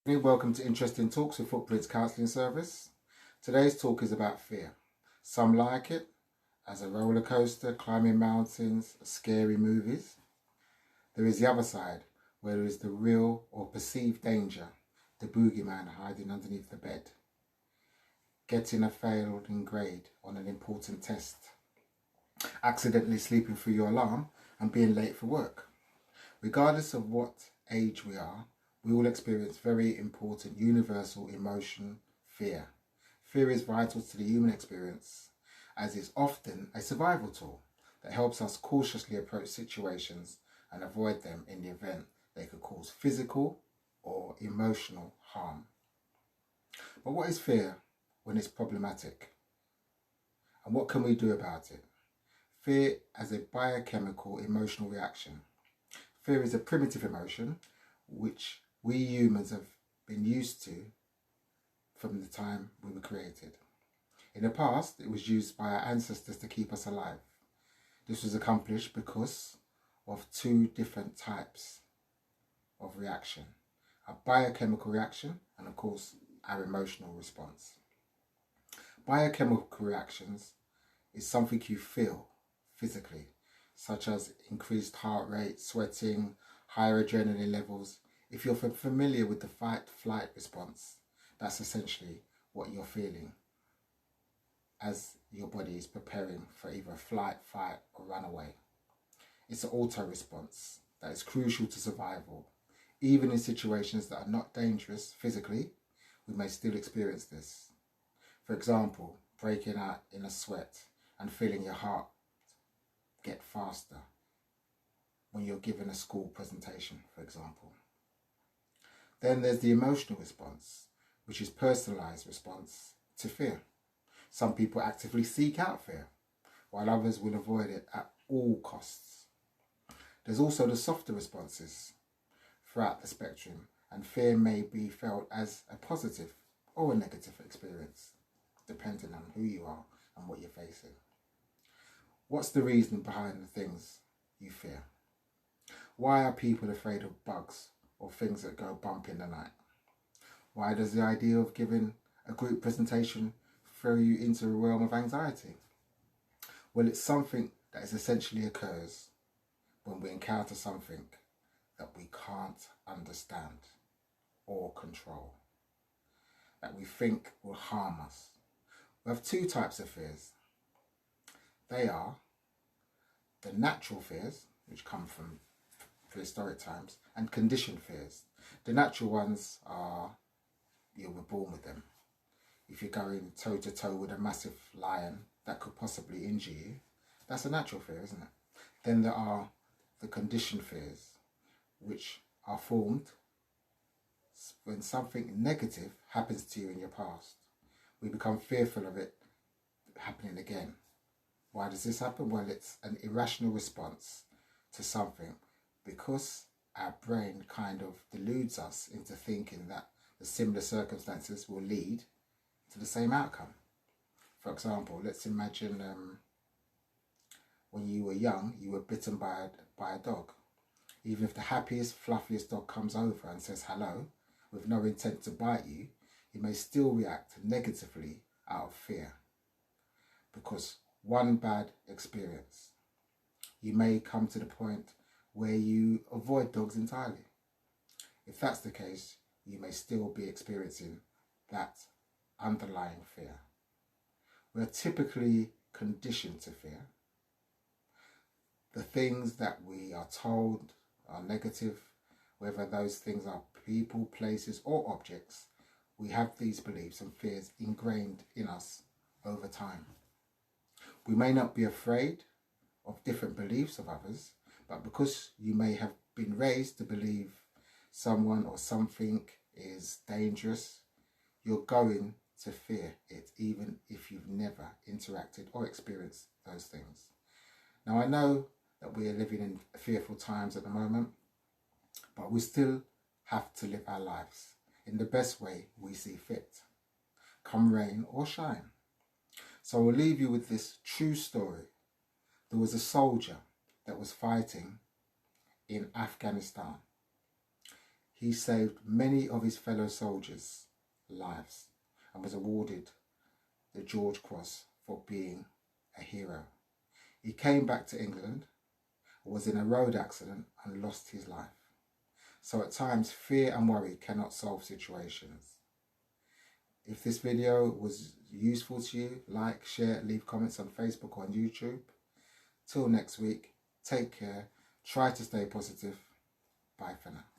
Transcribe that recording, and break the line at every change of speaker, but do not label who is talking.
Welcome to Interesting Talks with Footprints Counselling Service. Today's talk is about fear. Some like it as a roller coaster, climbing mountains, scary movies. There is the other side, where there is the real or perceived danger, the boogeyman hiding underneath the bed, getting a failing grade on an important test, accidentally sleeping through your alarm and being late for work. Regardless of what age we are, we all experience very important universal emotion, fear. Fear is vital to the human experience, as it's often a survival tool that helps us cautiously approach situations and avoid them in the event they could cause physical or emotional harm. But what is fear when it's problematic? And what can we do about it? Fear as a biochemical emotional reaction. Fear is a primitive emotion which we humans have been used to from the time we were created. In the past, it was used by our ancestors to keep us alive. This was accomplished because of two different types of reaction: a biochemical reaction and, of course, our emotional response. Biochemical reactions is something you feel physically, such as increased heart rate, sweating, higher adrenaline levels. If you're familiar with the fight-flight response, that's essentially what you're feeling as your body is preparing for either flight, fight, or run away. It's an auto response that is crucial to survival. Even in situations that are not dangerous physically, we may still experience this. For example, breaking out in a sweat and feeling your heart get faster when you're giving a school presentation, for example. Then there's the emotional response, which is personalized response to fear. Some people actively seek out fear, while others will avoid it at all costs. There's also the softer responses throughout the spectrum, and fear may be felt as a positive or a negative experience, depending on who you are and what you're facing. What's the reason behind the things you fear? Why are people afraid of bugs or things that go bump in the night? Why does the idea of giving a group presentation throw you into a realm of anxiety? Well, it's something that essentially occurs when we encounter something that we can't understand or control, that we think will harm us. We have two types of fears. They are the natural fears, which come from prehistoric times, and conditioned fears. The natural ones are, you were born with them. If you're going toe to toe with a massive lion that could possibly injure you, that's a natural fear, isn't it? Then there are the conditioned fears, which are formed when something negative happens to you in your past. We become fearful of it happening again. Why does this happen? Well, it's an irrational response to something, because our brain kind of deludes us into thinking that the similar circumstances will lead to the same outcome. For example, let's imagine when you were young, you were bitten by a dog. Even if the happiest, fluffiest dog comes over and says hello with no intent to bite you, you may still react negatively out of fear, because one bad experience. You may come to the point where you avoid dogs entirely. If that's the case, you may still be experiencing that underlying fear. We're typically conditioned to fear. The things that we are told are negative, whether those things are people, places, or objects, we have these beliefs and fears ingrained in us over time. We may not be afraid of different beliefs of others, but because you may have been raised to believe someone or something is dangerous, you're going to fear it, even if you've never interacted or experienced those things. Now, I know that we are living in fearful times at the moment, but we still have to live our lives in the best way we see fit, come rain or shine. So I'll leave you with this true story. There was a soldier that was fighting in Afghanistan. he saved many of his fellow soldiers' lives and was awarded the George Cross for being a hero. He came back to England, was in a road accident and lost his life. So at times, fear and worry cannot solve situations. If this video was useful to you, like, share, leave comments on Facebook or on YouTube. Till next week, take care, try to stay positive. Bye for now.